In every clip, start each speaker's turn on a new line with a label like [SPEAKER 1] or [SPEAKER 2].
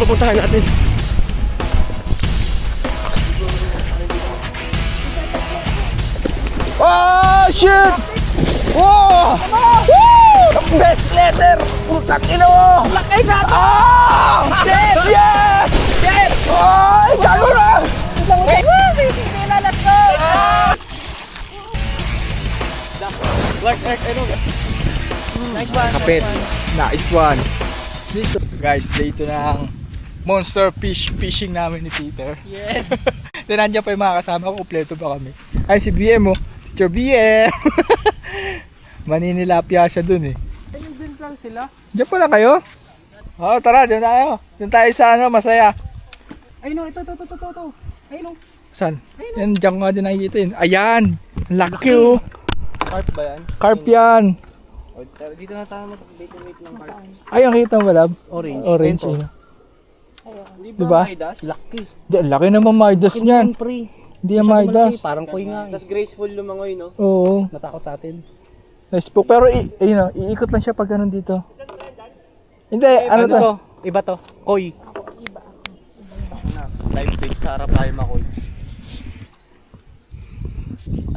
[SPEAKER 1] papuntahan natin. Oh, shit! Wow! Woo! Best letter! Putang ina mo!
[SPEAKER 2] Lakay ka!
[SPEAKER 1] Ah!
[SPEAKER 2] Shit!
[SPEAKER 1] Yes!
[SPEAKER 2] Shit!
[SPEAKER 1] Ay, gago na!
[SPEAKER 2] Woo! Baby, let's go! Nice one.
[SPEAKER 1] Kapit. Nice one. So guys, day ito ng monster fishing namin ni Peter.
[SPEAKER 2] Yes.
[SPEAKER 1] Then nandiyan pa yung mga kasama ko, kompleto pa kami. Ay, si BM oh. Teacher BM. Maninilapia siya dun eh.
[SPEAKER 2] Ayun din lang sila.
[SPEAKER 1] Diyan pala kayo? Oo, tara, diyan tayo. Diyan tayo sa ano, masaya.
[SPEAKER 2] Ayun o, ito. Ayun o.
[SPEAKER 1] Saan? Yan, diyan ko nga din nakikita yun. Ayan! Laki oh.
[SPEAKER 2] Carp ba yan?
[SPEAKER 1] Carp yan.
[SPEAKER 2] Dito na tayo mag-bait ng carp.
[SPEAKER 1] Ay, ang kita mo, lab?
[SPEAKER 2] Orange.
[SPEAKER 1] Orange
[SPEAKER 2] Ito.
[SPEAKER 1] eh.
[SPEAKER 2] Di
[SPEAKER 1] Diba?
[SPEAKER 2] Midas? Laki.
[SPEAKER 1] Di, ang laki naman Midas niyan.
[SPEAKER 2] Pre.
[SPEAKER 1] Hindi yan Midas.
[SPEAKER 2] Parang koy nga. Tapos graceful lumangoy, no?
[SPEAKER 1] Oo.
[SPEAKER 2] Natakot sa atin.
[SPEAKER 1] Nice po. Pero, ayun o, iikot lang siya pag ganun dito. Hindi, ano to?
[SPEAKER 2] Iba to. Koy. Live bait sa harap tayo makoy.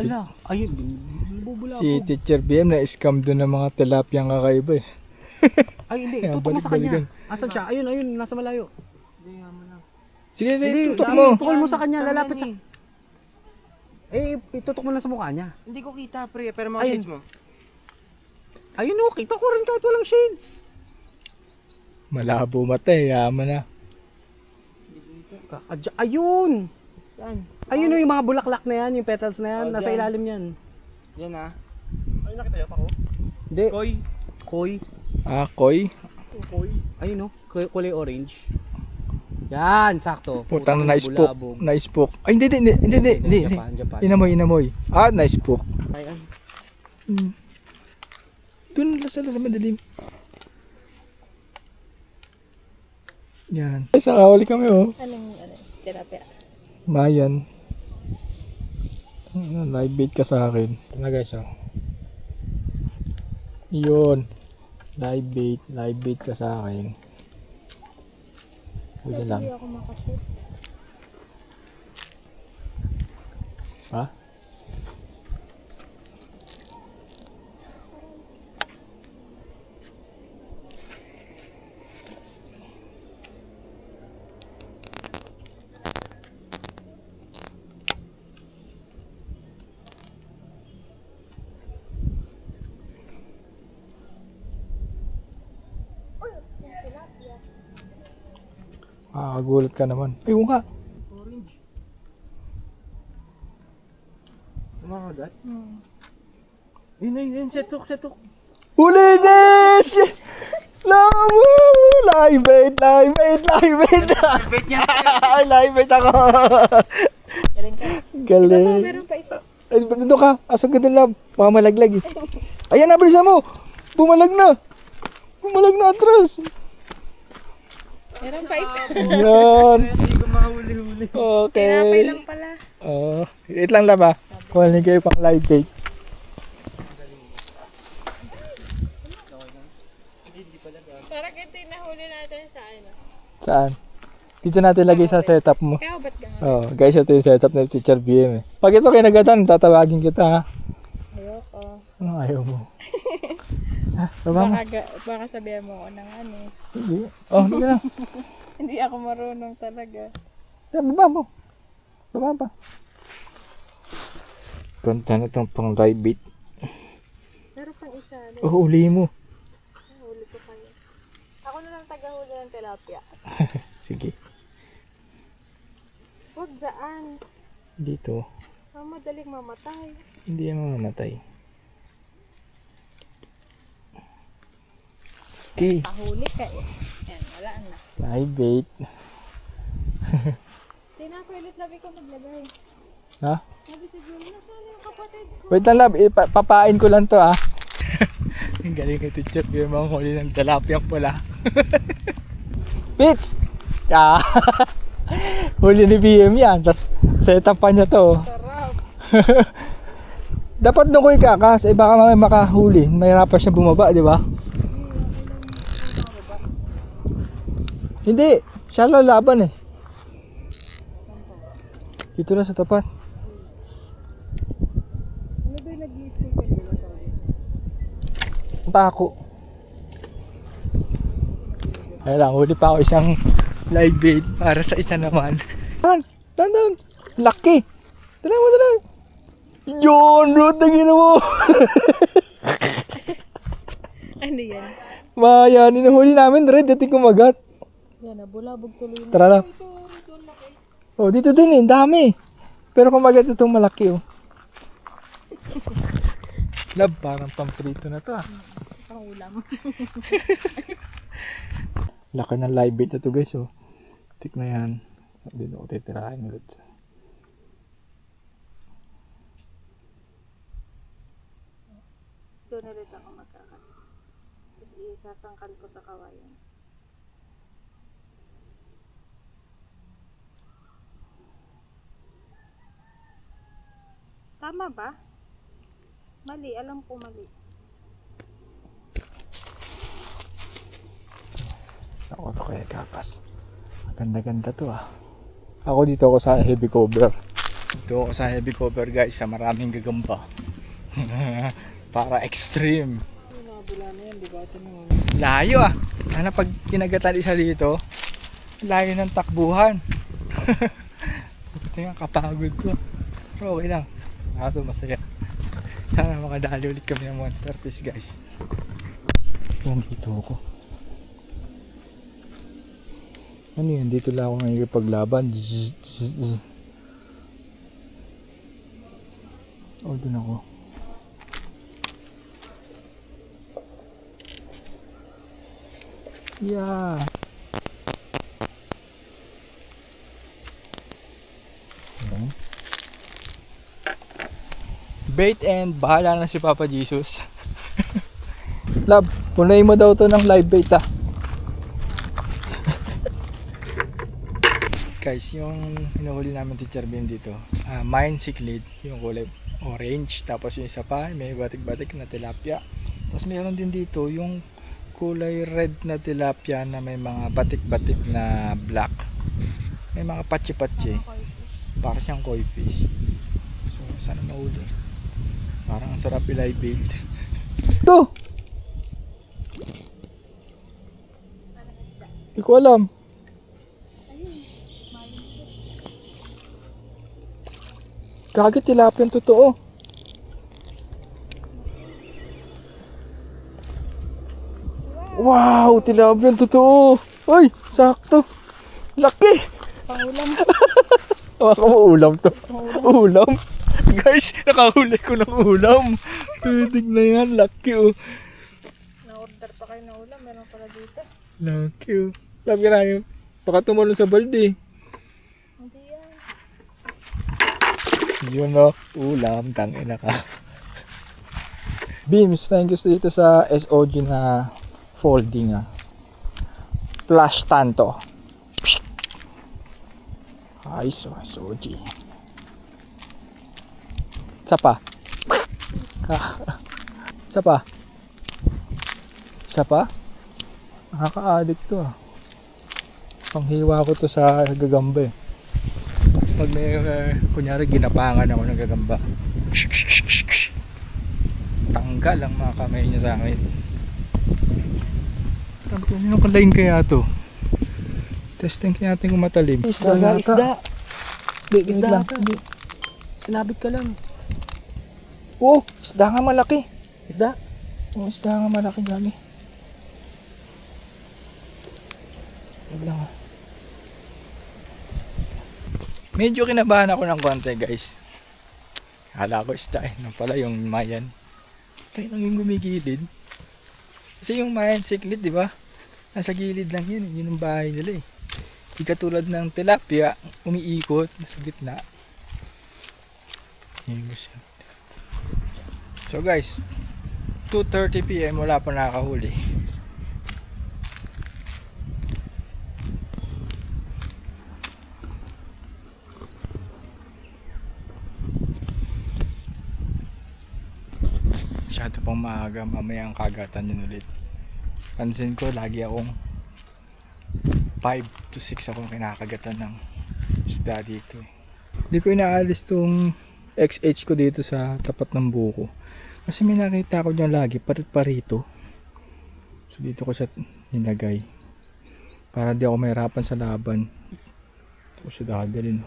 [SPEAKER 2] Ala, ayun. Bubula
[SPEAKER 1] Si Teacher BM na-scam doon ng mga tilapiyang kakaiba eh.
[SPEAKER 2] Ay, hindi.
[SPEAKER 1] Ayan,
[SPEAKER 2] Tutok mo sa
[SPEAKER 1] balik-balikan.
[SPEAKER 2] kanya. Asan siya? Ayun. Nasa malayo.
[SPEAKER 1] Sige,
[SPEAKER 2] Hindi,
[SPEAKER 1] tutok mo.
[SPEAKER 2] Tukol mo sa kanya. Lalapit sa... itutok mo na sa mukha niya.
[SPEAKER 3] Hindi ko kita pre, pero mga
[SPEAKER 2] Ayun.
[SPEAKER 3] shades mo.
[SPEAKER 2] Ayun o, kita ko rin kahit walang shades.
[SPEAKER 1] Malabo mata eh, yaman na.
[SPEAKER 2] Ayun!
[SPEAKER 3] Saan?
[SPEAKER 2] Ayun o yung mga bulaklak na yan, yung petals na yan.
[SPEAKER 3] Oh,
[SPEAKER 2] Nasa
[SPEAKER 3] dyan.
[SPEAKER 2] ilalim yan.
[SPEAKER 3] Yan ah.
[SPEAKER 2] Hindi.
[SPEAKER 3] Koy.
[SPEAKER 2] Koy.
[SPEAKER 1] Ah, koy.
[SPEAKER 2] Ayun o, kulay orange. Yan, sakto.
[SPEAKER 1] Putang na nice poke.
[SPEAKER 2] bulabog.
[SPEAKER 1] Nice poke. Ay, hindi.
[SPEAKER 2] Japan.
[SPEAKER 1] Inamoy. Ah, nice poke.
[SPEAKER 2] Ayan.
[SPEAKER 1] Doon sa madilim. Yan. Ay, sakawali kami oh.
[SPEAKER 4] Anong tilapia?
[SPEAKER 1] Mayan. Live bait ka sa akin. Ito na guys oh. Yun. Live bait ka sa akin. Huli lang.
[SPEAKER 4] Hindi ako makashoot.
[SPEAKER 1] Ha? Gulat ka naman. Ay, nga.
[SPEAKER 3] Kumakagat? Yun, setok.
[SPEAKER 1] Huli Nes! Lamu! Live bait!
[SPEAKER 3] Bait niya.
[SPEAKER 1] Live bait ako!
[SPEAKER 4] Galing ka.
[SPEAKER 1] Galing.
[SPEAKER 4] Meron pa isa.
[SPEAKER 1] Ay, dito ka. Asang ka doon lang. Baka malaglag eh. Ayan na, bilisan mo. Bumalag na atras.
[SPEAKER 4] Meron pa isa.
[SPEAKER 1] Yan.
[SPEAKER 3] Hindi ko mahuli-huli.
[SPEAKER 1] Okay.
[SPEAKER 4] Tinapay lang pala.
[SPEAKER 1] Wait lang laba. Kuhalin kayo pang live bait.
[SPEAKER 4] Parang ito yung nahuli natin sa ano.
[SPEAKER 1] Saan? Dito natin lagay sa setup mo.
[SPEAKER 4] Kaya ba't ganun?
[SPEAKER 1] Oh, guys, ito yung setup ng Teacher BM eh. Pag ito kinagatan, tatawagin kita ha.
[SPEAKER 4] Ayoko.
[SPEAKER 1] Ano ayaw mo? Baba mo.
[SPEAKER 4] Baka sabihan mo ako ng ano.
[SPEAKER 1] Hindi. Oh, hindi ka na.
[SPEAKER 4] Hindi ako marunong talaga.
[SPEAKER 1] Baba mo. Baba pa. Ganda na itong pang live bait.
[SPEAKER 4] Meron pang isa.
[SPEAKER 1] Oh, uli mo.
[SPEAKER 4] Huli ko kayo. Ako na lang taga-huli ng tilapia.
[SPEAKER 1] Sige.
[SPEAKER 4] Huwag dyan.
[SPEAKER 1] Dito.
[SPEAKER 4] Madaling mamatay.
[SPEAKER 1] Hindi yan mamamatay. Okay.
[SPEAKER 4] Pahuli ka eh. Yan, wala na.
[SPEAKER 1] Live bait.
[SPEAKER 4] Tinapay labi ko maglagay.
[SPEAKER 1] Ha?
[SPEAKER 4] Sabi si Julie, nasaan yung kapatid ko?
[SPEAKER 1] Wait lang lab, papain ko lang to ah. Ang galing kay Teacher BM ang huli ng tilapia pula. Pitch! Ah. Huli ni BM yan. Tapos setup pa niya to.
[SPEAKER 4] Sarap.
[SPEAKER 1] Dapat nung ko ikakas, eh baka mamaya makahuli. Mahirapan siya bumaba, di ba? Hindi, siya lalaban eh. Dito na sa tapat.
[SPEAKER 4] Ano ba yung nag-i-school kanina sabi?
[SPEAKER 1] Tako. Ayun lang, huli pa ako isang live bait para sa isa naman. Down. Laki. Dala mo. Yun, bro, tagin mo.
[SPEAKER 4] Ano yan?
[SPEAKER 1] Mayanin na huli namin, red, dating kumagat.
[SPEAKER 4] Yan, nabulabog tuloy na.
[SPEAKER 1] Tara na. Oh, dito din eh, dami. Pero kumagat itong malaki oh. Lab, parang pamprito na to ah.
[SPEAKER 4] Pangulam.
[SPEAKER 1] Laki ng live bait na to guys oh. Tik na yan. Dito ko titirahin ulit.
[SPEAKER 4] Doon ulit ako magkakas. Tapos isasangkal ko sa kawayan. Tama ba? Mali, alam ko mali.
[SPEAKER 1] Saan ko to kaya kakas? Ganda-ganda to ah. Ako dito ako sa heavy cover. Dito ako sa heavy cover guys sa maraming gagamba. Para extreme.
[SPEAKER 3] Nabula na yan, di ba? Ito naman.
[SPEAKER 1] Layo ah. Sana pag kinagatan isa dito, layo ng takbuhan. Tingnan kapagod to. Pero okay lang. Ako masaya. Sana makadali ulit kami ng monster fish guys. Yan dito ako. Ano yan? Dito lang ako ngayon paglaban. Oh, dun ako. Yeah. Ayan. Bait and bahala na si Papa Jesus. Love, punuin mo daw to ng live bait ah. Guys, yung hinuhuli namin Teacher Beam dito, mine cichlid, yung kulay orange, tapos yung isa pa may batik-batik na tilapia. Tapos meron din dito yung kulay red na tilapia na may mga batik-batik na black. May mga patsi-patsi. Para siyang koi fish. So, sana mahuli. Parang ang sarap i-live bait. Ito! Hindi ko alam. Gagit tilapia yung totoo. Wow, tilapia yung totoo. Uy, sakto. Laki.
[SPEAKER 4] Pangulam.
[SPEAKER 1] Baka mo ulam to. Ulam. Guys, nakahuli ko ng ulam. Tignan yan, laki oh.
[SPEAKER 4] Na-order pa kayo na ulam. Meron pala dito.
[SPEAKER 1] Laki oh. Sabi ka na yun. Baka tumalon sa balde.
[SPEAKER 4] Hindi yan.
[SPEAKER 1] Yun no, ulam, tangina ka. Beams, thank you dito sa SOG na folding ah. Flash tanto. Ay, SOG. Isa pa. Isa pa. Isa pa. Nakaka-addict to ah. Panghiwa ko to sa gagamba eh. Pag may, kunyari ginapangan ako ng gagamba, tanggal ang mga kamay niya sa akin. Anong kalain kaya to? Testing kaya natin kung matalim. Isda. Isda lang.
[SPEAKER 3] Sinabit ka lang.
[SPEAKER 1] Oh, isda nga malaki.
[SPEAKER 3] Isda?
[SPEAKER 1] Oh, isda nga malaki gami. Wag lang ah. Medyo kinabahan ako ng konti guys. Hala ko isda eh. Nang pala yung mayan. Tayo lang yung gumigilid. Kasi yung mayan cichlid, di ba? Nasa gilid lang yun. Yun ang bahay nila eh. Di katulad ng tilapia, umiikot nasa gitna. So guys, 2:30 PM wala pa nakahuli. Masyado pang maaga, mamaya ang kagatan yun ulit. Pansin ko lagi akong 5 to 6 akong kinakagatan ng isda dito eh. Hindi ko inaalis tong XH ko dito sa tapat ng buko. Kasi may nakita ko dyan lagi, parit-parito. So dito ko siya nilagay. Para di ako mahirapan sa laban. Ito ko siya dadalhin.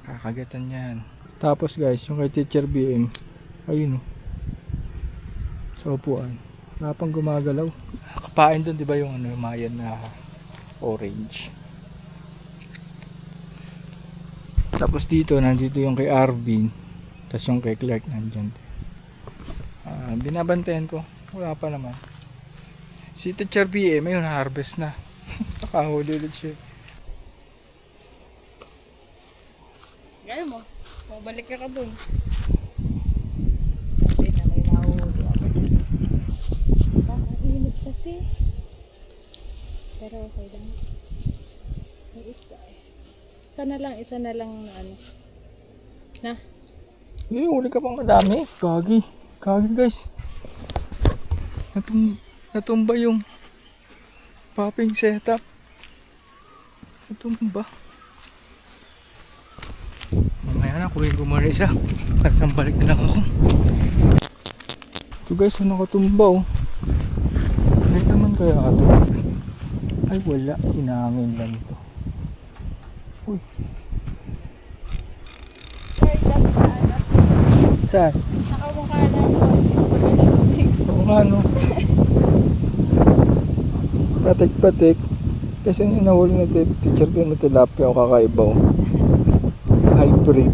[SPEAKER 1] Kakagatan yan. Tapos guys, yung kay Teacher BM, ayun o. Sa upuan. Wala pang gumagalaw. Kapain doon, di ba yung ano, yung mayan na orange. Tapos dito, nandito yung kay Arvin. Tapos yung kay Clark nandyan. Binabantayan ko. Wala pa naman. Si Teacher BM, ayun, harvest na. Nakahuli ulit siya.
[SPEAKER 4] Gaya mo. Mabalik ka dun. Sabi na may mahuhuli ako. Init kasi. Pero okay lang. May isda eh. Isa na lang na ano. Na?
[SPEAKER 1] Huli ka pang madami. Kagi guys. Natumba yung popping setup. Natumba. Mamaya na, kuhin ko muna isa. Parang balik na lang ako. Ito guys, nakatumba oh. Ano naman kaya ito? Ay wala, inangin lang ito. Uy. Saan?
[SPEAKER 4] Nakamukha na ako. Pagkalimutin.
[SPEAKER 1] Oo nga no. Patik-patik. Kasi yung nahuli na Teacher ko yung tilapia o kakaiba oh. Hybrid.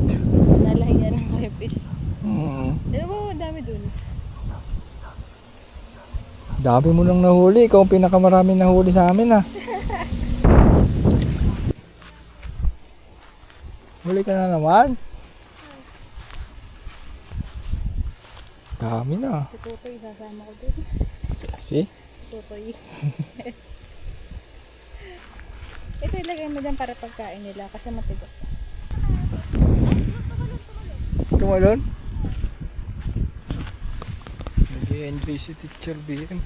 [SPEAKER 4] Nalahiyan ng mga fish.
[SPEAKER 1] Mm.
[SPEAKER 4] Di ba dami dun?
[SPEAKER 1] Dami mo nang nahuli. Ikaw ang pinakamaraming nahuli sa amin ah. Huli ka na naman. Dami na.
[SPEAKER 4] Si Tutoy, sasama ko dun.
[SPEAKER 1] Si?
[SPEAKER 4] Tutoy. Ito ilagay mo dyan para pagkain nila kasi matigas.
[SPEAKER 1] Tumalon? Nag-i-enjoy si Teacher BM.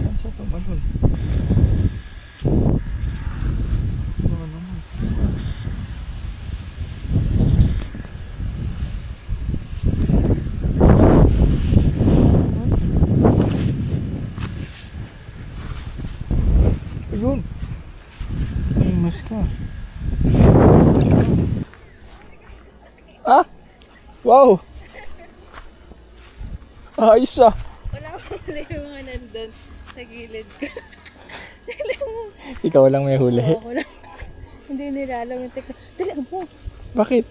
[SPEAKER 1] Saan siya tumalon? Ano naman? Ayun! Ay, mas ka. Ah! Wow! Ayos ah!
[SPEAKER 4] Wala ko huli yung mga nandun sa gilid ko.
[SPEAKER 1] Ikaw lang may huli.
[SPEAKER 4] Oo, ako lang. Hindi nila alam yung teknik. Dali mo!
[SPEAKER 1] Bakit?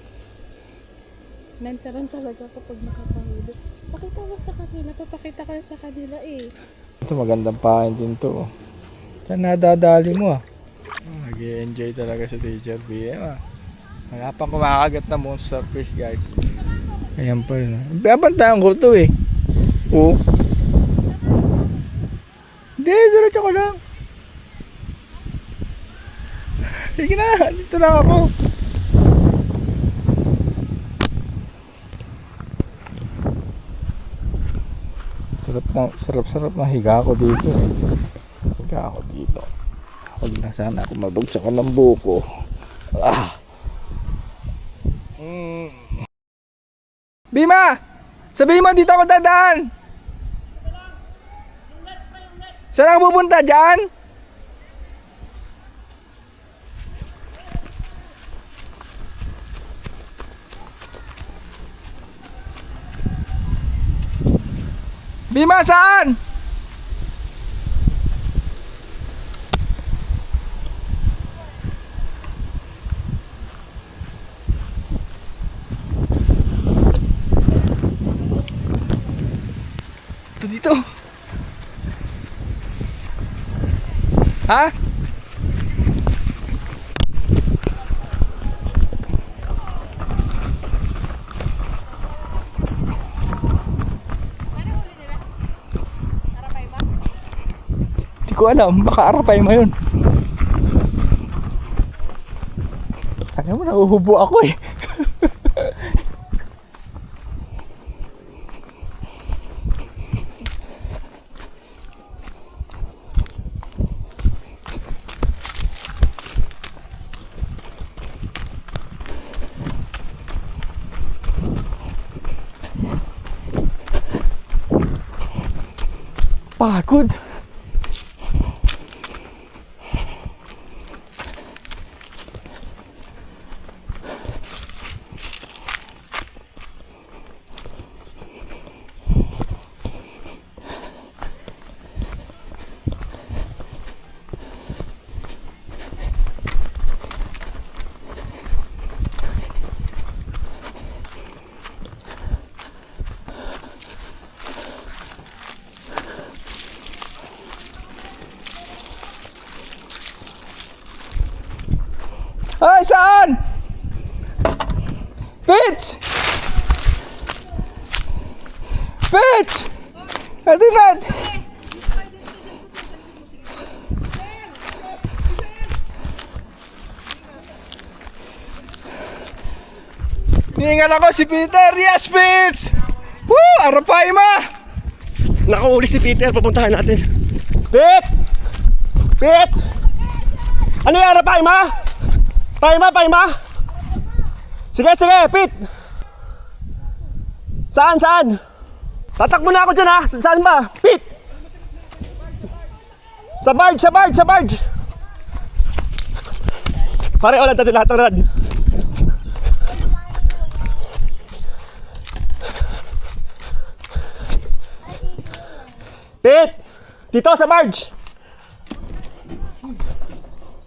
[SPEAKER 4] Nansaran talaga kapag nakapahuli. Pakita mo sa kanila. Papakita ka sa kanila eh.
[SPEAKER 1] Ito magandang pain din to. Saan nadadali mo ah? Nag-i-enjoy talaga sa Teacher BM ah. Wala pang kumakagat na monster fish guys. Ayan pa yun ah. Babantayan ko to eh. Oo. Hindi, diretso ko lang. Sige na, dito lang ako. Sarap na higa ako dito. Higa ako dito. Huwag na sana ako mabagsak ng buko. Ah. Bima! Sabihin mo dito ako dadaan! Saan ako pupunta? Diyan? Bima, saan? Ito dito. Ha? Hindi ko alam, baka arapay mo yun. Ano mo, nahuhubo ako eh. Pagod. Ay, saan? Pitch! Pitch! Adinad! Ningal ako si Peter! Yes, Pitch! Woo! Arapay ma!
[SPEAKER 5] Nakahuli si Peter, pupuntahan natin. Pit! Pit! Ano yung harap, Paima? Paima? Sige, Pit! Saan? Tatakbo na ako dyan, ha? Saan ba? Pit! Sa barge! Pareho lang tayo lahat ng rad. Pit! Dito sa barge!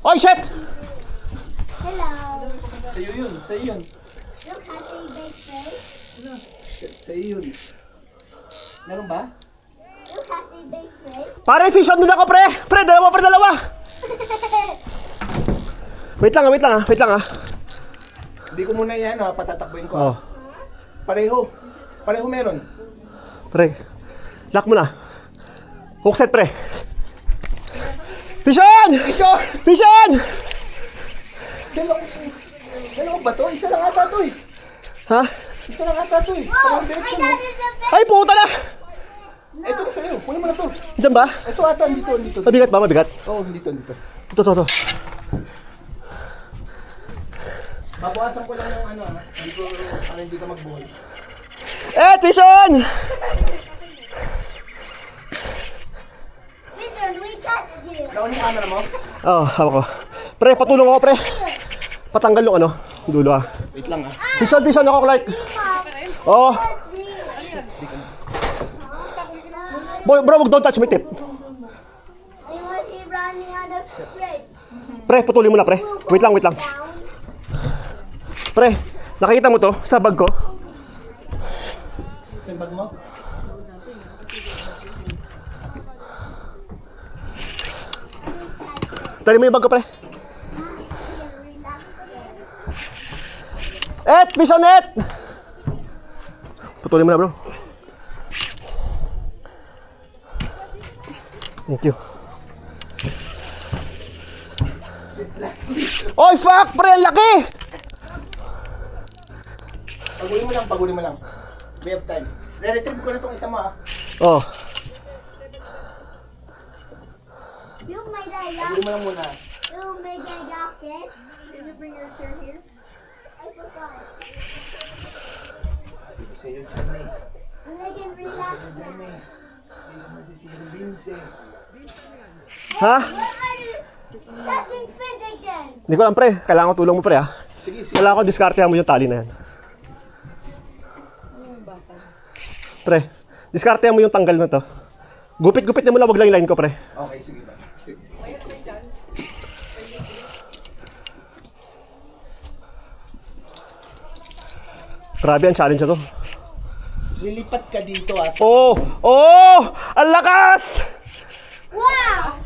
[SPEAKER 5] Oy, shit!
[SPEAKER 6] Hello.
[SPEAKER 3] Sa'yo yun.
[SPEAKER 6] Look at the big fish.
[SPEAKER 3] Sa'yo yun. Meron ba?
[SPEAKER 6] Look at the big fish.
[SPEAKER 5] Pare, fish on din ako, pre! Pre, dalawa! Wait lang ha.
[SPEAKER 7] Hindi ko muna yan, ha? Patatakbuhin ko.
[SPEAKER 5] Oh,
[SPEAKER 7] Pareho meron.
[SPEAKER 5] pre. Lock mo na. Hookset, pre. Fish on!
[SPEAKER 7] Dalawa ba to? Isa lang ata to eh.
[SPEAKER 5] Ha?
[SPEAKER 7] Parang direction mo.
[SPEAKER 5] Ay, puta na!
[SPEAKER 7] Ito na sa'yo. Kunin mo na to.
[SPEAKER 5] Diyan ba?
[SPEAKER 7] Ito ata, dito.
[SPEAKER 5] Mabigat ba? Mabigat?
[SPEAKER 7] Oo, dito.
[SPEAKER 5] Ito.
[SPEAKER 7] Babawasan ko lang yung ano, ha? Hindi ka magbuhay.
[SPEAKER 5] Fish on!
[SPEAKER 6] Peter, we catch you.
[SPEAKER 7] Naon yung camera mo?
[SPEAKER 5] Oh, hawak ko. Pre, patulong ako, pre. Patanggal yung ano, dulo ah.
[SPEAKER 7] Wait lang, ha?
[SPEAKER 5] Fish on ako, Clark. Oh. Boy, bro, don't touch my tip.
[SPEAKER 6] I was he running out of fridge.
[SPEAKER 5] Pre, putulin mo na, pre. Wait lang.
[SPEAKER 6] Down.
[SPEAKER 5] Pre, nakikita mo to sa bag ko?
[SPEAKER 7] Yung bag mo?
[SPEAKER 5] Tali mo yung bag ko, pre. Fish on net! Putulin mo na, bro. Thank you. Oy, fuck! Pre, ang laki!
[SPEAKER 7] Paguli mo lang. We have time. Re-retrieve ko na itong isa mo, ha?
[SPEAKER 5] Oh,
[SPEAKER 6] You made a
[SPEAKER 7] Paguli mo lang muna.
[SPEAKER 6] You made a jacket. Can you bring your chair here? I forgot.
[SPEAKER 7] Sa'yo, Jimmy.
[SPEAKER 6] And I can relax now.
[SPEAKER 7] Jimmy. Hindi mo masisirang Vincent.
[SPEAKER 5] ha?
[SPEAKER 6] Why are you touching fish again?
[SPEAKER 5] Hindi ko alam, pre. Kailangan ko tulong mo, pre, ha?
[SPEAKER 7] Sige.
[SPEAKER 5] Wala ko diskartehan mo yung tali na yan. Pre, diskartehan mo yung tanggal na to. Gupit-gupit na mo lang, wag lang yung line ko, pre.
[SPEAKER 7] Okay, sige ba? Sige.
[SPEAKER 5] Grabe ang challenge na to.
[SPEAKER 7] Lilipat ka dito, ha?
[SPEAKER 5] Oh! Ang lakas!
[SPEAKER 6] Wow!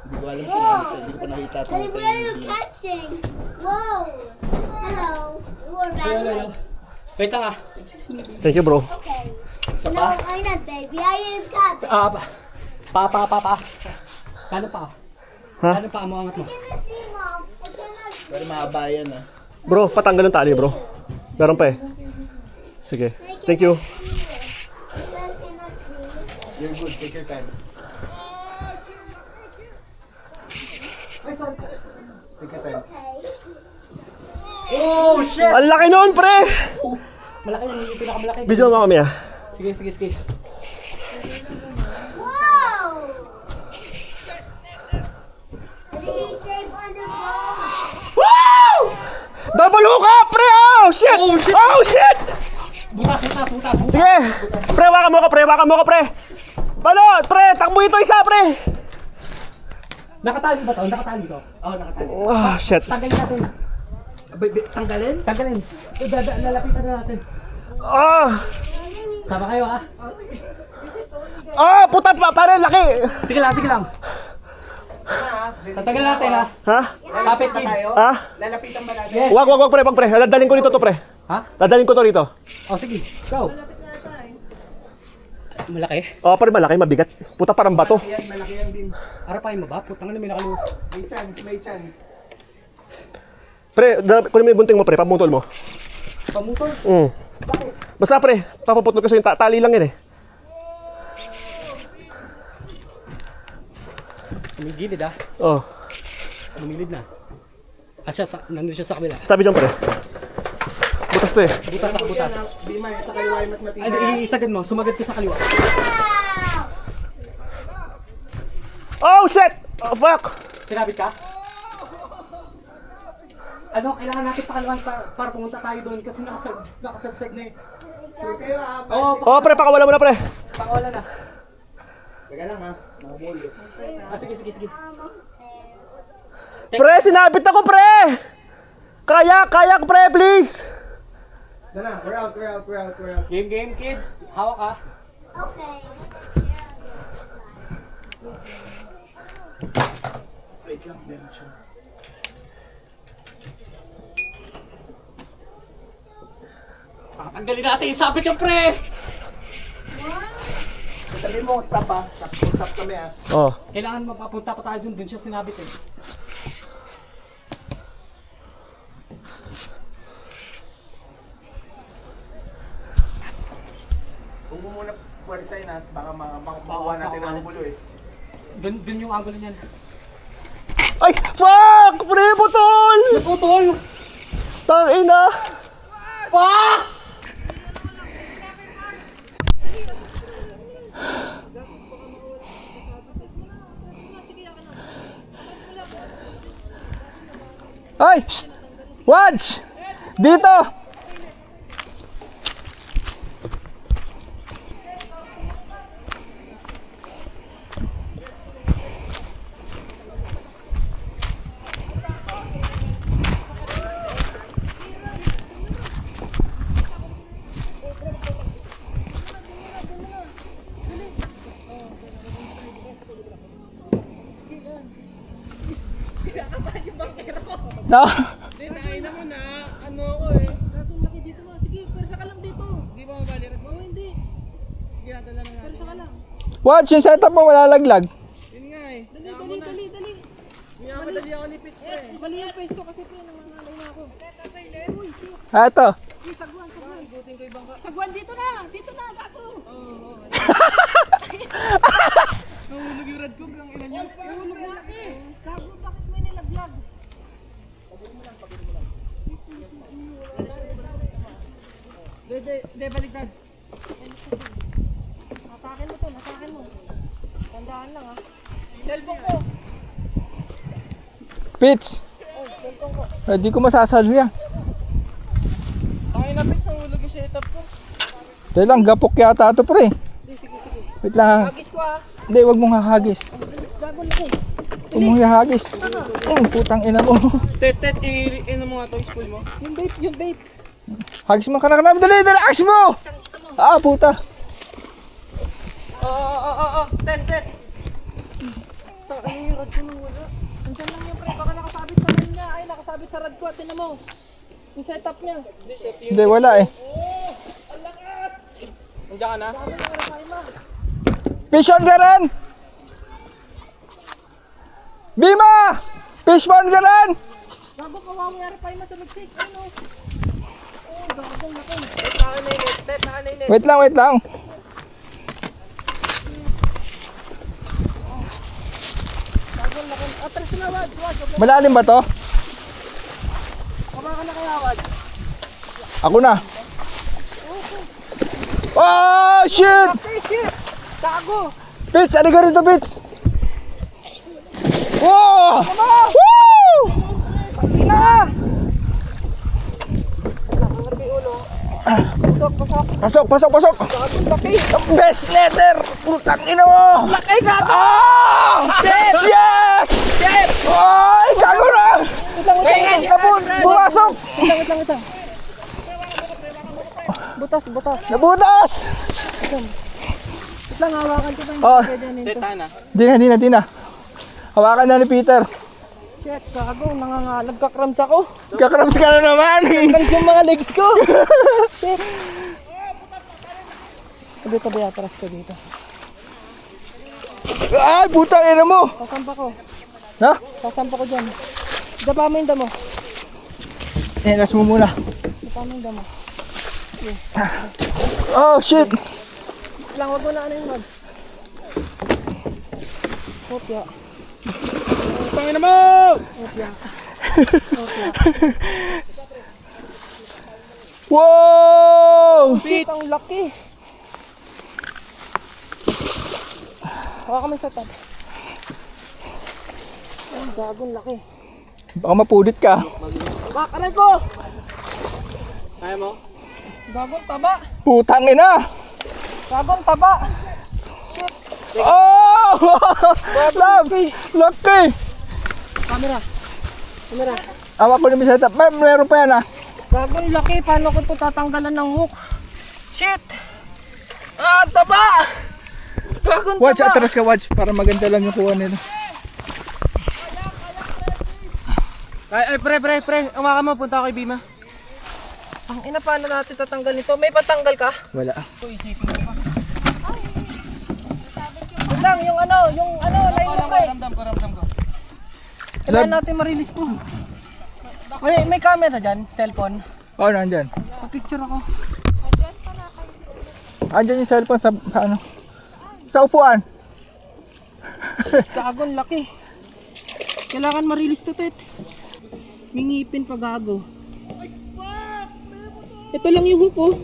[SPEAKER 7] Hindi ko alam kung hindi ko pa nakita ito.
[SPEAKER 6] Daddy, where are you catching? Whoa! Hello. We're back.
[SPEAKER 2] Wait lang ah.
[SPEAKER 5] Thank you, bro.
[SPEAKER 6] Okay. No, I'm not baby. I am cat.
[SPEAKER 2] Pa. Paano pa?
[SPEAKER 5] Ha?
[SPEAKER 2] Paano pa mo angat mo?
[SPEAKER 6] I cannot see, Mom. I cannot see.
[SPEAKER 7] Pero mahaba yan, ha?
[SPEAKER 5] Bro, patanggal ng tali, bro. Meron pa eh. Sige. Thank you.
[SPEAKER 6] I cannot see.
[SPEAKER 7] You're good. Take your time. Take your time.
[SPEAKER 6] Okay.
[SPEAKER 5] Ang laki nun, pre!
[SPEAKER 2] Malaki yan, yung pinakamalaki.
[SPEAKER 5] Video mo kami, ah.
[SPEAKER 2] Sige.
[SPEAKER 6] Wow!
[SPEAKER 5] Luka, pre! Oh, shit! Oh, shit!
[SPEAKER 2] Butas.
[SPEAKER 5] Sige! Pre, wakan mo ko, pre! Balot, pre! Takbo ito isa, pre!
[SPEAKER 2] Nakatali ba to? Nakatali to?
[SPEAKER 3] Oh, nakatali.
[SPEAKER 5] Ah, shit.
[SPEAKER 2] Tanggalin natin.
[SPEAKER 3] Tanggalin?
[SPEAKER 2] Tanggalin. Lalapitan na natin.
[SPEAKER 5] Ah!
[SPEAKER 2] Sama kayo ha?
[SPEAKER 5] Ah, puta pa, pare, laki!
[SPEAKER 2] Sige lang. Tatagal natin ha?
[SPEAKER 5] Ha?
[SPEAKER 2] Kapit kids.
[SPEAKER 5] Ha?
[SPEAKER 3] Lalapitan ba natin?
[SPEAKER 2] Yes.
[SPEAKER 5] Wag, pre, Dadalhin ko nito to, pre.
[SPEAKER 2] Ha?
[SPEAKER 5] Dadalhin ko to rito.
[SPEAKER 2] O sige, go. Malaki.
[SPEAKER 5] Oh, pare, malaki, mabigat. Puta, parang bato.
[SPEAKER 3] Malaki yan din.
[SPEAKER 2] Arapain mo ba? Putang na may nakalu.
[SPEAKER 3] May chance.
[SPEAKER 5] Pre, kunin mo yung gunting mo, pre, pamutol mo.
[SPEAKER 2] Pamutol?
[SPEAKER 5] Basta, pre, papaputol kasi yung tali lang yan eh.
[SPEAKER 2] Umigilid ha?
[SPEAKER 5] Oh,
[SPEAKER 2] Umigilid na. Nandun siya sa kabila.
[SPEAKER 5] sabi dyan, pre. Butas to eh.
[SPEAKER 2] Butas.
[SPEAKER 3] Di man, sa kaliwa ay mas matindi.
[SPEAKER 2] Ay, isagad mo. Sumagad ka sa kaliwa.
[SPEAKER 5] Oh, shit! Oh, fuck!
[SPEAKER 2] Sinabit ka? Ano, kailangan natin pakaluan para pumunta tayo doon kasi nakasadsad na eh. Oo,
[SPEAKER 5] Oh, pre, pakawala mo na, pre.
[SPEAKER 2] pakawala na.
[SPEAKER 3] Teka lang ha. Nakabuli.
[SPEAKER 2] Sige.
[SPEAKER 5] Pre, sinabit ako, pre! Kayak, pre, please!
[SPEAKER 3] Dala, we're out.
[SPEAKER 2] Game, kids. Hawak ka.
[SPEAKER 6] Okay.
[SPEAKER 3] Wait lang, meron siya.
[SPEAKER 2] Tanggalin natin yung sabit yung pre!
[SPEAKER 3] Sabihin mo, stop ha. Stop kami ha.
[SPEAKER 5] Oh.
[SPEAKER 2] Kailangan mapapunta pa tayo doon. Doon siya sinabit eh.
[SPEAKER 3] Huwag mo muna puwersahin ha. Baka makuha natin ang gulo eh.
[SPEAKER 2] Doon yung angulo niyan.
[SPEAKER 5] Ay, fuck! Pre, putol!
[SPEAKER 2] Naputol!
[SPEAKER 5] Tangina!
[SPEAKER 2] Fuck!
[SPEAKER 1] Ay! Shh! Watch! Dito! No. Watch, yung setup mo malalaglag.
[SPEAKER 4] Mali yung face ko kasi pre, nangangalay na ako.
[SPEAKER 1] Ah, ito.
[SPEAKER 4] Sagwan, dito na, gato.
[SPEAKER 3] Nahulog yung red cook ng ina niyo.
[SPEAKER 4] Nahulog na laki. Gago, bakit may nilaglag?
[SPEAKER 3] De, baliktad.
[SPEAKER 4] Atakin mo to, atakin mo. Tandaan lang ha. Cellphone ko.
[SPEAKER 1] Pitch. Di ko masasalo yan.
[SPEAKER 3] Ay, napis, nahulog yung setup ko.
[SPEAKER 1] Ito lang, gapok yata ito pre.
[SPEAKER 4] Sige.
[SPEAKER 1] Wait lang ha.
[SPEAKER 4] Hagis ko ha.
[SPEAKER 1] Hindi, wag mong hahagis.
[SPEAKER 4] Gago laki.
[SPEAKER 1] Huwag mong hahagis. Putang ina mo.
[SPEAKER 3] Tet, ino mo nga to, spool mo.
[SPEAKER 4] Yung vape.
[SPEAKER 1] Hagis mo ka na. Dali, ax mo! Ah, puta.
[SPEAKER 3] Tet.
[SPEAKER 4] Andiyan lang yung pre, baka nakasabit sa rin niya. Ay, nakasabit sa rad ko. Tinan mo. Yung setup niya.
[SPEAKER 1] Hindi, wala eh.
[SPEAKER 3] Nandiyan ka na?
[SPEAKER 1] Fish on ka rin! Bima! Fish on ka rin!
[SPEAKER 4] Gago, kawawa pa yung masuliksik. Ano? Oh, gago, laki.
[SPEAKER 1] Wait lang.
[SPEAKER 4] Gago, laki. Atras na, wag.
[SPEAKER 1] Malalim ba to?
[SPEAKER 4] Kama ka na kaya, wag.
[SPEAKER 1] Ako na. Oh, shit!
[SPEAKER 4] Gago!
[SPEAKER 1] Pitch, ano ka rito, Pitch? Wow! Woo! Pasok, pasok, pasok! Best letter! Putang ina mo!
[SPEAKER 2] Laki ka!
[SPEAKER 1] Ah! Yes! Ay, gago na! Pumasok!
[SPEAKER 2] Wait lang. Butas.
[SPEAKER 1] Nabutas!
[SPEAKER 2] Wait lang, hawakan ko pa yung
[SPEAKER 1] Oh,
[SPEAKER 2] pwede nito.
[SPEAKER 1] di na. Hawakan na ni Peter.
[SPEAKER 2] Shit, gago, nagkakrams ako.
[SPEAKER 1] Kakrams ka na naman!
[SPEAKER 2] Krams yung mga legs ko. Shit. Tabi, atras ko dito.
[SPEAKER 1] Ay, putang ina mo!
[SPEAKER 2] Sasampa ko.
[SPEAKER 1] Ha?
[SPEAKER 2] Sasampa ko dyan. Dapa mo yung damo.
[SPEAKER 1] Las mo muna.
[SPEAKER 2] Dapa mo yung damo.
[SPEAKER 1] Oh, shit!
[SPEAKER 2] Wait lang, wag mo na ano yung mag. Kopya.
[SPEAKER 1] Putang ina mo! Wow!
[SPEAKER 2] Shit, ang laki. Hawakan mo sa tab. Ang gagong laki.
[SPEAKER 1] Baka mapudit ka.
[SPEAKER 2] Bakaray ko! Kaya mo? Gagong taba!
[SPEAKER 1] Putang ina!
[SPEAKER 2] Gagong taba!
[SPEAKER 1] Oh! Love! Laki!
[SPEAKER 2] Camera!
[SPEAKER 1] Awak ko na may setup. Meron pa yan ah.
[SPEAKER 2] Gagong laki! Paano ko ito tatanggalan ng hook? Shit! Ah, taba! Gagong taba!
[SPEAKER 1] Watch, atras ka watch. Para maganda lang yung kuha nila.
[SPEAKER 7] Ay, pre. Umakan mo, punta ako kay Bima.
[SPEAKER 2] Ang ina, paano natin tatanggal nito? May patanggal ka?
[SPEAKER 1] Wala.
[SPEAKER 2] Wait lang, yung ano, line lang eh.
[SPEAKER 7] Ramdam ko.
[SPEAKER 2] Kailangan natin ma-release to. May camera dyan, cellphone.
[SPEAKER 1] Oh, nandyan.
[SPEAKER 2] Pa-picture ako.
[SPEAKER 1] Andyan yung cellphone sa ano? Sa upuan.
[SPEAKER 2] Gagong laki. Kailangan ma-release to, Tet. May ngipin pa, gago. Ito lang yung hook, oh.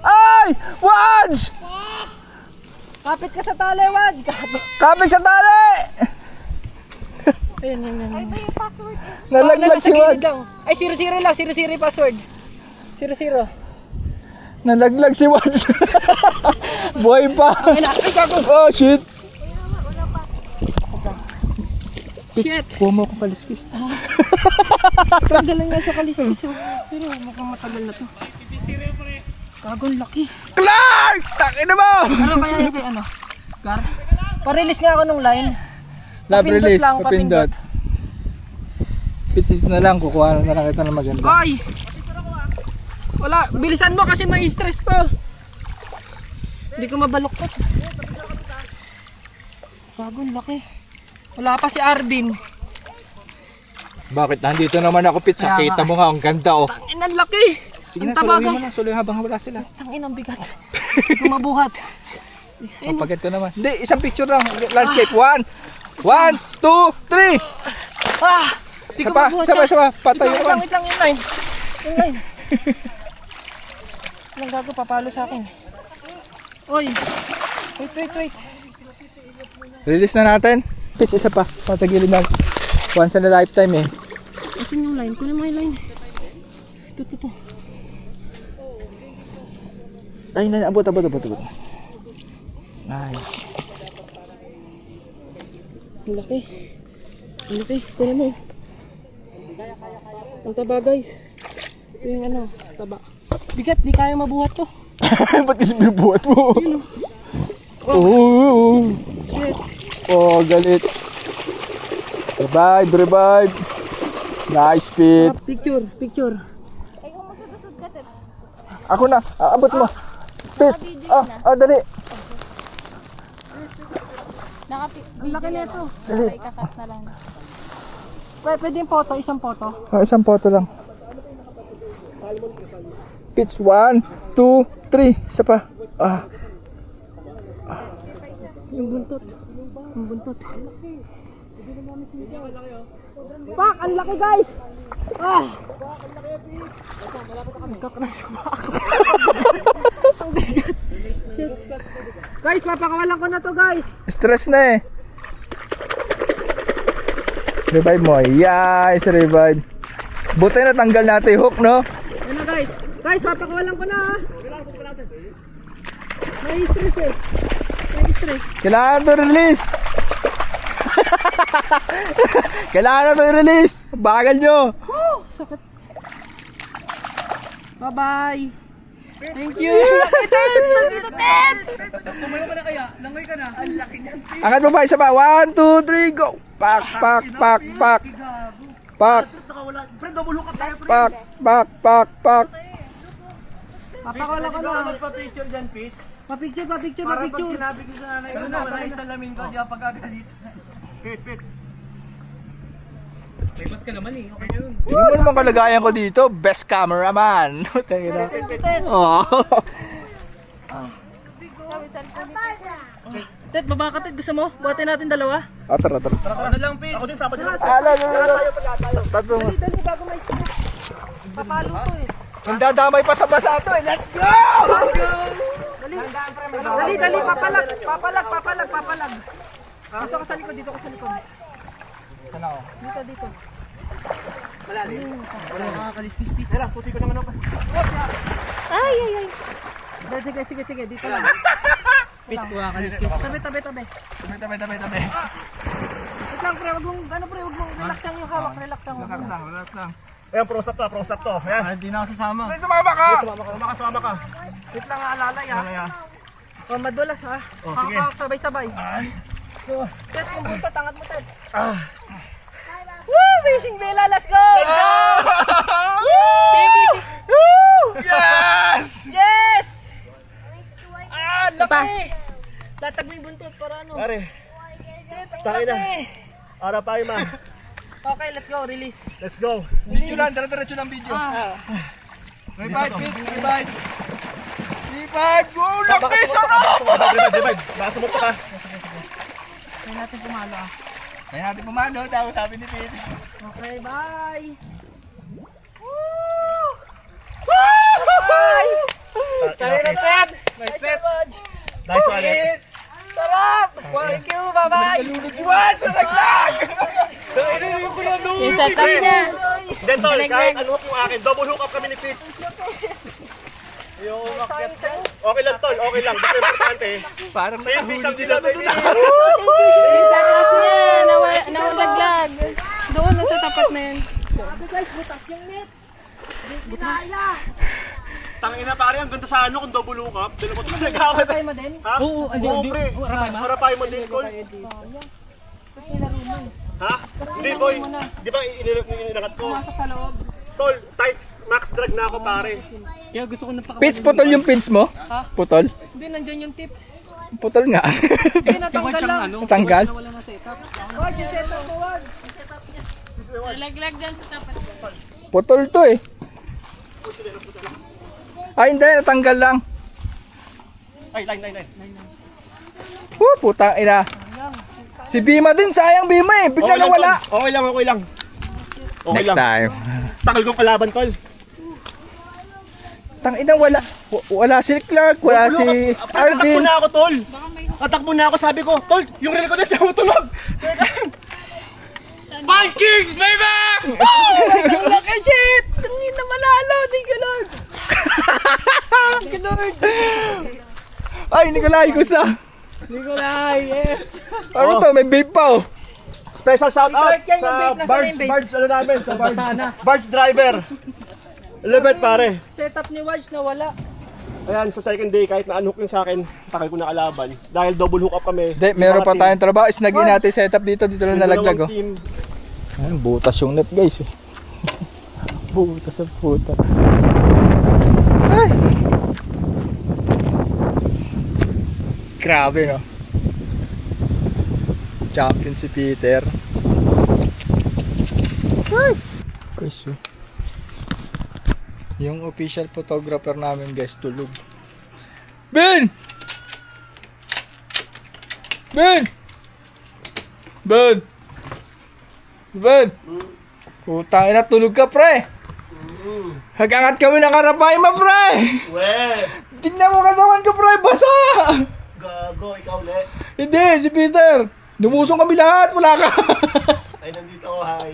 [SPEAKER 1] Ay! Watch!
[SPEAKER 2] Kapit ka sa tali, Waj. Gago.
[SPEAKER 1] Kapit sa tali!
[SPEAKER 2] Ayan.
[SPEAKER 1] Nalaglag si Watch.
[SPEAKER 2] Ay, 00 lang. 00 password. 00.
[SPEAKER 1] Nalaglag si Watch. Buhay pa.
[SPEAKER 2] Ay, gago.
[SPEAKER 1] Oh, shit.
[SPEAKER 2] Shit.
[SPEAKER 1] Kuha mo akong kaliskis.
[SPEAKER 2] Tanggalan nga sa kaliskis, oh. Pero mukhang matagal na to. Gagong laki.
[SPEAKER 1] Clark! Takin na mo!
[SPEAKER 2] Ano kaya yung kay ano? Gar? Pa-release nga ako nung line.
[SPEAKER 1] Lab
[SPEAKER 2] Papindot
[SPEAKER 1] release,
[SPEAKER 2] lang,
[SPEAKER 1] papindot. Pitsit na lang, kukuha na lang kita ng maganda.
[SPEAKER 2] Ay! Wala, bilisan mo kasi may stress to. Hindi ko mabaluktot. Gagong laki. Wala pa si Arvin.
[SPEAKER 1] Bakit? Nandito naman ako, Pitsa.
[SPEAKER 2] Kaya
[SPEAKER 1] Kita
[SPEAKER 2] nga.
[SPEAKER 1] mo nga, ang ganda oh.
[SPEAKER 2] Tangin, ang laki.
[SPEAKER 1] Sige
[SPEAKER 2] Ang
[SPEAKER 1] na,
[SPEAKER 2] taba,
[SPEAKER 1] suluhin mo
[SPEAKER 2] guys.
[SPEAKER 1] na. Suluhin habang wala sila.
[SPEAKER 2] Tangin, ang bigat. Hindi ko mabuhat. Ayun,
[SPEAKER 1] Kapagad ko naman. Hindi, isang picture lang. Landscape. 1, 2, 3.
[SPEAKER 2] ah! Hindi ko mabuhat.
[SPEAKER 1] Sama. Patayo
[SPEAKER 2] Wait
[SPEAKER 1] ka.
[SPEAKER 2] lang, yung line. Yung line. Walang gago, papalo sa akin. Oy. Wait.
[SPEAKER 1] Release na natin. Pitch, isa pa. Patagilid na. Once in a lifetime eh.
[SPEAKER 2] Asin yung line? Kunin mo yung line. Ito.
[SPEAKER 1] Ay, abot. Nice.
[SPEAKER 2] Ang laki. Kunin mo. Ang taba, guys. Ito yung ano, taba. Bigat, di kaya mabuhat to.
[SPEAKER 1] Ba't kasi binubuhat mo?
[SPEAKER 2] Yun, oh.
[SPEAKER 1] Oh.
[SPEAKER 2] Shit.
[SPEAKER 1] Oh, galit. Revive. Nice fit.
[SPEAKER 2] Picture.
[SPEAKER 1] Ako na. Abot mo. Pitch. Dali.
[SPEAKER 4] Ang laki na ito. Ikakat na lang.
[SPEAKER 2] Pwede yung photo, isang photo.
[SPEAKER 1] Isang photo lang. Pitch 1, 2, 3. Isa pa.
[SPEAKER 2] Yung buntot. Pak! Ang laki, guys! Nagkakras ko ako. Ang bigat. Shit. Guys, papakawalan ko na to, guys.
[SPEAKER 1] Stress na eh. Revive mo. Yes, revive. Buti na tanggal natin yung hook, no?
[SPEAKER 2] Yan na, guys. Guys, papakawalan ko na ha. May stress eh. May stress.
[SPEAKER 1] Kailangan to release. Kailangan na to release. Bagal nyo.
[SPEAKER 2] Sakit. Bye-bye. Thank you.
[SPEAKER 1] Angat mo pa isa pa. 1, 2, 3, go. Pak, pak, pak, pak. Pak. Pak, pak, pak, pak.
[SPEAKER 2] Papakawalan ko na.
[SPEAKER 3] Magpa-picture dyan, Pitch.
[SPEAKER 2] Pa-picture.
[SPEAKER 3] Para pag sinabi ko sa nanay ko na wala yung salamin ko, di ako pagkagalitan.
[SPEAKER 1] Tingnan mo naman kalagayan ko dito. Best cameraman. Tangina. Oh.
[SPEAKER 2] Ted, baba ka Ted. Gusto mo? Buhatin natin dalawa.
[SPEAKER 1] Tara.
[SPEAKER 3] Ako na lang, Pitch. Ako din, sama din.
[SPEAKER 1] Tato.
[SPEAKER 2] Dali bago may stress. Papalo to eh.
[SPEAKER 1] Kung dadamay pa sa basa to eh. Let's go!
[SPEAKER 2] Dali, papalag. Dito ka sa likod. Dito.
[SPEAKER 3] Nakakaliskis, Pitch. Wala, pusi ko naman ako.
[SPEAKER 4] Ay.
[SPEAKER 2] Sige, dito lang.
[SPEAKER 3] Pitch, nakakaliskis.
[SPEAKER 2] Tabi.
[SPEAKER 1] Tabi.
[SPEAKER 2] Wait lang pre, wag mong relax lang yung hawak, relax lang.
[SPEAKER 5] Ayan, pro stop to. Ayan.
[SPEAKER 3] Hindi na ako sasama.
[SPEAKER 1] Sumama ka!
[SPEAKER 5] Sumama ka.
[SPEAKER 2] Wait lang alalay ha.
[SPEAKER 5] Ayan.
[SPEAKER 2] Oh, madulas ha.
[SPEAKER 5] Oh, sige.
[SPEAKER 2] Sabay-sabay. Ted, yung buntot, angat mo Ted. Woo! Fishing Bella, let's go! Baby!
[SPEAKER 1] Yes!
[SPEAKER 2] Yes! Laki! Latag mo yung buntot para ano.
[SPEAKER 5] Pare,
[SPEAKER 2] Ted, ang
[SPEAKER 5] tayo na.
[SPEAKER 2] laki.
[SPEAKER 5] Ara pa yun, man.
[SPEAKER 2] Okay, let's go, release.
[SPEAKER 5] Let's go.
[SPEAKER 1] Video lang, diretso lang video. Revive, kids, revive. Revive, go! Laki sa
[SPEAKER 5] Divide. Baka sumukta ka.
[SPEAKER 2] Kaya natin pumalo ah.
[SPEAKER 1] Kaya natin pumalo, tapos sabi ni Pitch.
[SPEAKER 2] Okay, bye! Woo! Bye! Kaya na Ted! Nice Ted!
[SPEAKER 5] Nice one.
[SPEAKER 1] Pitch!
[SPEAKER 2] Sarap! Thank you, bye-bye!
[SPEAKER 1] Nalulog si Juan sa naglag!
[SPEAKER 4] Yung setup niya.
[SPEAKER 5] Then tol, kahit ano hook yung akin, double hook up kami ni Pitch. Okay lang tol, okay lang. Basta importante.
[SPEAKER 1] Parang
[SPEAKER 5] May official din natin.
[SPEAKER 4] Yung setup niya. Nawalaglag. Doon, nasa tapat na yun.
[SPEAKER 2] Sabi guys, butas yung net! Binaya!
[SPEAKER 5] Tangina pare, ang ganda sa ano kung double hook up. Dala mo ito nagkakat.
[SPEAKER 2] Patay mo din?
[SPEAKER 5] Ha? Oo, pre. Marapay mo din, Col. Ha? Hindi, boy. Di ba inilangat ko?
[SPEAKER 2] Pasok sa loob.
[SPEAKER 5] Tol, tights, max drag na ako, pare.
[SPEAKER 2] Kaya gusto ko napaka...
[SPEAKER 1] Pitch, putol yung pins mo? Putol?
[SPEAKER 2] Hindi, nandyan yung tip.
[SPEAKER 1] Putol nga.
[SPEAKER 2] Sige, natanggal lang.
[SPEAKER 1] Tanggal?
[SPEAKER 2] Wag, yung setup ko, wag.
[SPEAKER 4] Nalaglag dyan sa tapat.
[SPEAKER 1] Putol to eh. Ay, hindi. Natanggal lang.
[SPEAKER 5] Ay, line.
[SPEAKER 1] Putang ina. Si Bima din. Sayang Bima eh. Bigla nawala.
[SPEAKER 5] Okay lang. Okay
[SPEAKER 1] Next
[SPEAKER 5] lang.
[SPEAKER 1] time.
[SPEAKER 5] Takal kong kalaban, Tol.
[SPEAKER 1] Tang ina wala. Wala si Clark. Wala si
[SPEAKER 5] Tatakbo
[SPEAKER 1] Arvin.
[SPEAKER 5] na ako, Tol. Tatakbo na ako, sabi ko, Tol, yung reel ko din sa tunog.
[SPEAKER 1] Vikings, baby!
[SPEAKER 2] Ang laki shit! Tangin na manalo! Thank you Lord! Thank you Lord!
[SPEAKER 1] Ay, Nikolay, gusto.
[SPEAKER 2] Nikolay, yes!
[SPEAKER 1] Ano to? May babe pa oh.
[SPEAKER 5] Special shout out
[SPEAKER 2] Clark yan, yung
[SPEAKER 5] sa
[SPEAKER 2] vape. Nasaan
[SPEAKER 5] Barge,
[SPEAKER 2] yung vape?
[SPEAKER 5] Barge, ano namin, sa Barge.
[SPEAKER 2] Sana.
[SPEAKER 5] Barge driver. Lebet, pare.
[SPEAKER 2] Setup ni Waj na wala.
[SPEAKER 5] Ayan, sa second day, kahit na-unhook yung sa akin, takal ko na kalaban. Dahil double hook up kami.
[SPEAKER 1] Hindi, meron
[SPEAKER 5] Mga
[SPEAKER 1] pa
[SPEAKER 5] team.
[SPEAKER 1] tayong trabaho. Isnagin natin setup dito. Dito lang
[SPEAKER 5] Yung
[SPEAKER 1] nalaglag oh.
[SPEAKER 5] dalawang team.
[SPEAKER 1] Ayun, butas yung net guys eh. Butas ang puta. Ay! Grabe no. Champion si Peter. Ay! Guys oh. Yung official photographer namin guys tulog. Ben! Ben! Ben! Ben! Putang ina, tulog ka pre! Hagangat kami ng karapay mo pre!
[SPEAKER 3] Weh!
[SPEAKER 1] Tingnan mo katawan ko pre, basa!
[SPEAKER 3] Gago, ikaw ulit.
[SPEAKER 1] Hindi, si Peter! Lumusong kami lahat, wala ka!
[SPEAKER 3] Ay, nandito ako, hi.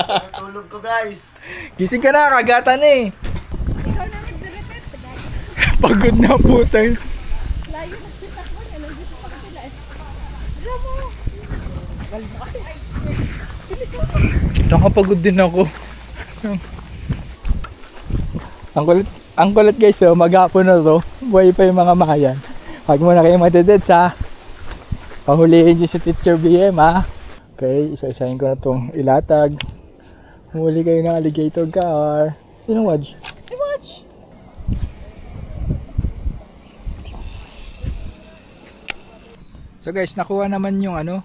[SPEAKER 3] Sa tulog ko, guys.
[SPEAKER 1] Gising ka na, kagatan eh!
[SPEAKER 2] Ikaw na
[SPEAKER 1] Pagod na putang.
[SPEAKER 4] Layo na si Takbo niya. Nandito pa sila eh. Alam mo.
[SPEAKER 1] Nakapagod din ako. Ang kulit guys, oh, maghapon na to. Buhay pa yung mga mayan. Huwag mo na kayo matidets ha. Pahulihin dyan si Teacher BM ha. Okay, isa-isahin ko na itong ilatag. Huli kayo ng alligator car. Sino Wadj?
[SPEAKER 4] Si Watch.
[SPEAKER 1] So guys, nakuha naman yung ano,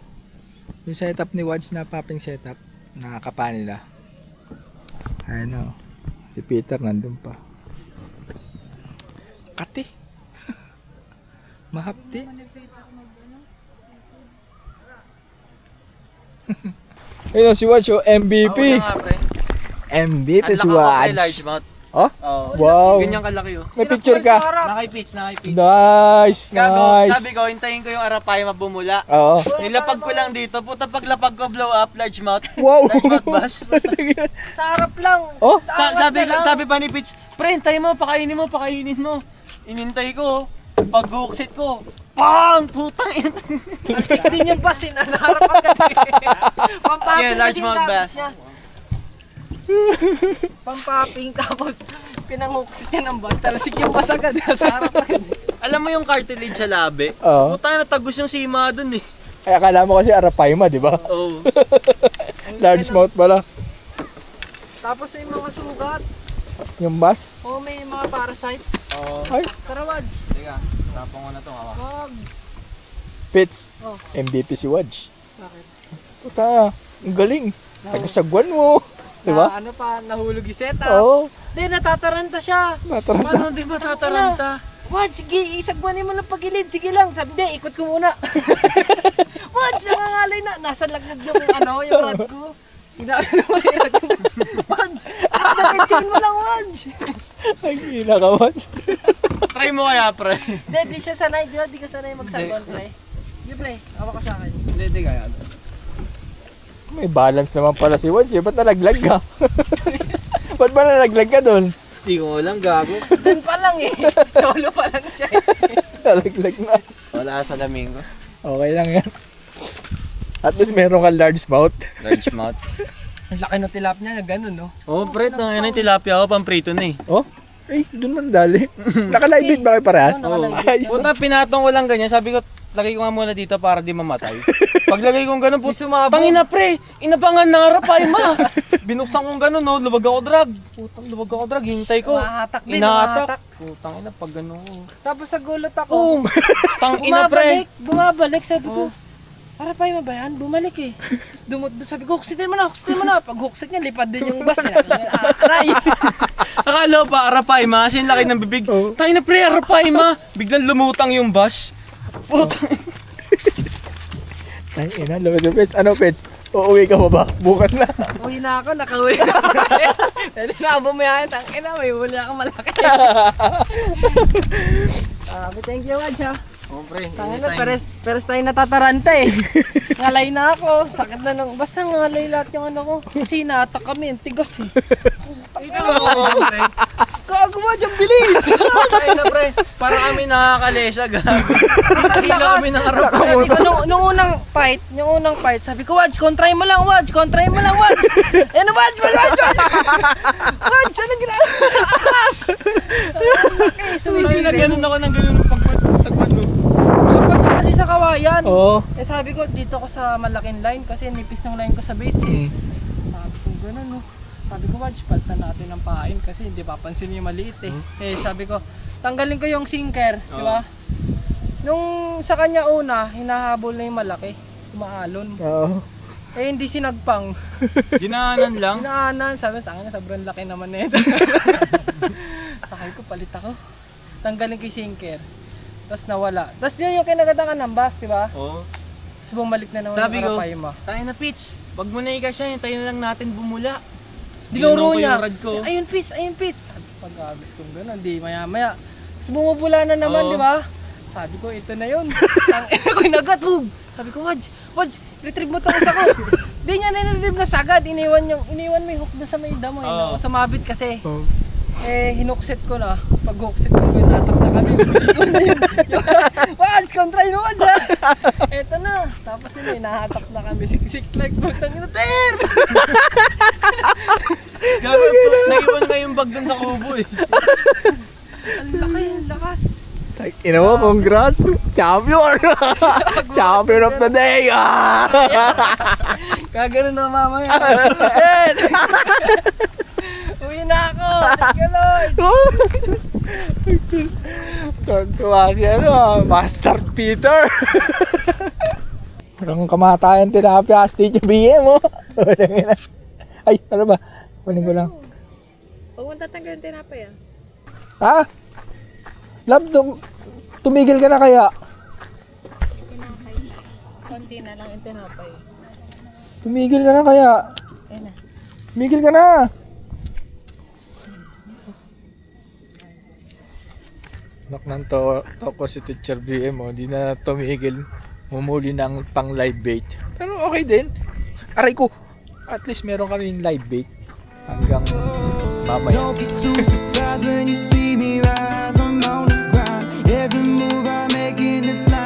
[SPEAKER 1] yung setup ni Wadj na popping setup na kapa nila. Ayun o. Si Peter nandun pa. Kati. Mahapti. Ayun o, si Wadj o, MVP. MVP si Wadj.
[SPEAKER 7] large mouth.
[SPEAKER 1] Oh?
[SPEAKER 7] Oo.
[SPEAKER 1] Wow.
[SPEAKER 7] Ganyan kalaki oh.
[SPEAKER 1] May picture ka.
[SPEAKER 7] Nakipits.
[SPEAKER 1] Nice,
[SPEAKER 7] Gago,
[SPEAKER 1] nice.
[SPEAKER 7] sabi ko, hintayin ko yung arapay mabumula.
[SPEAKER 1] Oo.
[SPEAKER 7] Nilapag ko lang dito, puta paglapag ko blow up, large mouth.
[SPEAKER 1] Wow.
[SPEAKER 7] Large mouth bass.
[SPEAKER 2] Sa harap lang.
[SPEAKER 1] Oh?
[SPEAKER 7] sabi pa ni Pitch, pre, hintayin mo, pakainin mo. Inintay ko, pag-hooksit ko, pang! Putang ina.
[SPEAKER 2] Talsik din yung basin. Nasa harap agad. Pampapping
[SPEAKER 7] Yeah, large
[SPEAKER 2] kasi yung
[SPEAKER 7] mouth
[SPEAKER 2] sabit
[SPEAKER 7] bass.
[SPEAKER 2] niya. Pampapping tapos pinanguksit niya ng bus. Talsik yung bus agad. Nasa harap agad.
[SPEAKER 7] Alam mo yung cartilage sa labi?
[SPEAKER 1] Oo.
[SPEAKER 7] Putang ina, tagos yung sima dun eh.
[SPEAKER 1] Ay, akala mo kasi Arapaima, di ba?
[SPEAKER 7] Oo.
[SPEAKER 1] Large mouth pala.
[SPEAKER 2] Tapos yung mga sugat.
[SPEAKER 1] Yung bass.
[SPEAKER 2] O may mga parasite.
[SPEAKER 7] Oo.
[SPEAKER 1] Ay,
[SPEAKER 2] Karawaj.
[SPEAKER 7] Teka, tapong ko na to, hawa.
[SPEAKER 2] Wag.
[SPEAKER 1] Fitz.
[SPEAKER 2] Oh.
[SPEAKER 1] MVP si Wadj.
[SPEAKER 2] Bakit?
[SPEAKER 1] Puta, ang galing. Tagasagwan mo. Di ba?
[SPEAKER 2] Na, ano pa, nahulog yung setup.
[SPEAKER 1] Oo.
[SPEAKER 2] Hindi, natataranta siya.
[SPEAKER 1] Nataranta.
[SPEAKER 7] Paano di matataranta?
[SPEAKER 2] Wad, sige, isagwanin mo ng pagilid. Sige lang. Sabi, hindi, ikot ko muna. Wad, nangangalay na. Nasa lagnag yung ano, yung rod ko. Inaano mo yung rod ko. Wad, napitchin mo lang, Wad.
[SPEAKER 1] Ang ina ka, Wadj.
[SPEAKER 7] Try mo kaya, pre.
[SPEAKER 2] Hindi, di siya sanay. Di ba, di ka sanay magsagwan, pre. Di, pre. Hawa ka sa akin.
[SPEAKER 7] Hindi kaya.
[SPEAKER 1] May balance naman pala si Wadj. Ba't nalaglag ka? Ba't ba nalaglag ka doon?
[SPEAKER 7] Hindi ko alam, gago.
[SPEAKER 2] Doon pa lang eh. Solo pa lang siya.
[SPEAKER 1] Nalaglag na.
[SPEAKER 7] Wala sa lamingo.
[SPEAKER 1] Okay lang yan. At least meron kang large mouth.
[SPEAKER 7] Large mouth.
[SPEAKER 2] Ang laki ng tilap niya, gano'n, no?
[SPEAKER 7] Oh, pre, tangina yung tilapia ko, pamprito na eh.
[SPEAKER 1] Oh? Eh, doon man dali. Naka-live bait ba kayo parehas?
[SPEAKER 2] Oo, naka-live
[SPEAKER 1] Nice.
[SPEAKER 7] Puta, pinatong ko lang ganyan. Sabi ko, lagay ko nga muna dito para di mamatay. Paglagay kong ganun,
[SPEAKER 2] Di sumabog.
[SPEAKER 7] tangina pre, inabangan ng harapay ma. Binuksan kong ganun, no, lubag ako drag. Putang, lubag ako drag, hintay ko.
[SPEAKER 2] Mahatak din,
[SPEAKER 7] Inahatak.
[SPEAKER 2] mahatak.
[SPEAKER 7] Putang ina, pag ganun ko.
[SPEAKER 2] Tapos nagulat ako.
[SPEAKER 7] Boom! Tang ina pre.
[SPEAKER 2] Bumabalik, sabi ko, para pa yung mabayan, bumalik eh. Tapos sabi ko, huksitin mo na. Pag huksit niya, lipad din yung bus eh. Aray!
[SPEAKER 7] Akala pa, harapay ma, kasi yung laki ng bibig.
[SPEAKER 1] Oh.
[SPEAKER 7] Tangina pre, harapay ma. Biglang lumutang yung bus. Putang.
[SPEAKER 1] Ay, ina, lumad yung Pets. Ano, Pets? Uuwi ka pa ba? Bukas na.
[SPEAKER 2] Uwi na ako, nakauwi na ako. Pwede na ako bumayahin, tangina, may huli ako malaki. Thank you, Wad, ha.
[SPEAKER 7] Oh pre,
[SPEAKER 2] Tangina, peres tayo natataranta eh. Ngalay na ako, sakit na nung, basta ngalay lahat yung ano ko. Kasi hinatak kami, ang tigas eh.
[SPEAKER 7] Ito mo pre.
[SPEAKER 2] Gago mo, dyan bilis!
[SPEAKER 7] Ay na pre, para kami nakakalesa gago. Hila kami ng harap.
[SPEAKER 2] Sabi ko, nung unang fight, sabi ko, Wad, kontrahin mo lang, Wad. Ano, Wad, anong ginagawa? Atras! Okay,
[SPEAKER 7] Kasi
[SPEAKER 2] sumisiri.
[SPEAKER 7] nagganon ako ng ganun pagsagwan mo.
[SPEAKER 2] Napasok kasi sa kawayan.
[SPEAKER 1] Oo.
[SPEAKER 2] Eh sabi ko, dito ko sa malaking line kasi nipis ng line ko sa baits eh. Sabi ko, gano'n no. Sabi ko, Wad, paltan natin ng pain kasi hindi papansin yung maliit eh. Eh sabi ko, tanggalin ko yung sinker, di ba? Nung sa kanya una, hinahabol na yung malaki, umaalon.
[SPEAKER 1] Oo.
[SPEAKER 2] Eh hindi sinagpang.
[SPEAKER 7] Dinaanan lang.
[SPEAKER 2] Hinaanan, sabi ko, tangin na sobrang laki naman na ito. Sabi ko, palit ako. Tanggalin ko yung sinker. Tapos nawala. Tapos yun yung kinagatangan ng bus, di ba?
[SPEAKER 7] Oo.
[SPEAKER 2] Tapos bumalik na naman
[SPEAKER 7] Sabi
[SPEAKER 2] yung
[SPEAKER 7] ko,
[SPEAKER 2] arapay mo.
[SPEAKER 7] tayo na pitch. Pag mo na siya, hintayin na lang natin bumula.
[SPEAKER 2] Dinuro
[SPEAKER 7] Ginanong ko
[SPEAKER 2] niya.
[SPEAKER 7] yung rad ko.
[SPEAKER 2] Ayun pitch. Sabi ko, pag-agis kong gano'n, di maya. Tapos bumubula na naman,
[SPEAKER 7] Oo.
[SPEAKER 2] di ba? Sabi ko, ito na yun. Ang ina ko inagat, hug. Sabi ko, Waj, retrieve mo itong isa ko. Di niya na-retrieve na sagad. Iniwan mo yung hook na sa may damo.
[SPEAKER 7] Oo.
[SPEAKER 2] Sumabit kasi.
[SPEAKER 1] Oh.
[SPEAKER 2] Hinuksit ko na. Pag huksit ko yun, natak na kami. Ito na yun. Watch, kontra yun watch ha. Eto na. Tapos yun nahatak na kami. Siksik like, putang ina, ter!
[SPEAKER 7] Gabi, naiwan nga yung bag dun sa kubo eh.
[SPEAKER 2] Ang laki, ang lakas.
[SPEAKER 1] Ina mo, congrats! Champion! Champion of the day!
[SPEAKER 2] Kagano na mamaya. Ed! Uwi na ako! Thank you, Lord!
[SPEAKER 1] Tuntua si Master Peter! Parang kamatayan tilapia, stage BM oh! Ay, ano ba? Kunin ko lang.
[SPEAKER 4] Huwag mong tatanggalin tinapay ah.
[SPEAKER 1] Ha? Love, tumigil ka na kaya?
[SPEAKER 4] Tinapay. Konti na lang yung tinapay.
[SPEAKER 1] Tumigil ka na kaya?
[SPEAKER 4] Ayun na.
[SPEAKER 1] Tumigil ka na! Nak ng toko si Teacher BM oh, di na tumigil. Mumuli ng pang live bait. Pero okay din. Aray ko, at least meron kaming live bait. Hanggang mamaya.
[SPEAKER 8] Don't be too surprised when you see me rise. I'm on the ground. Every move I make in this life.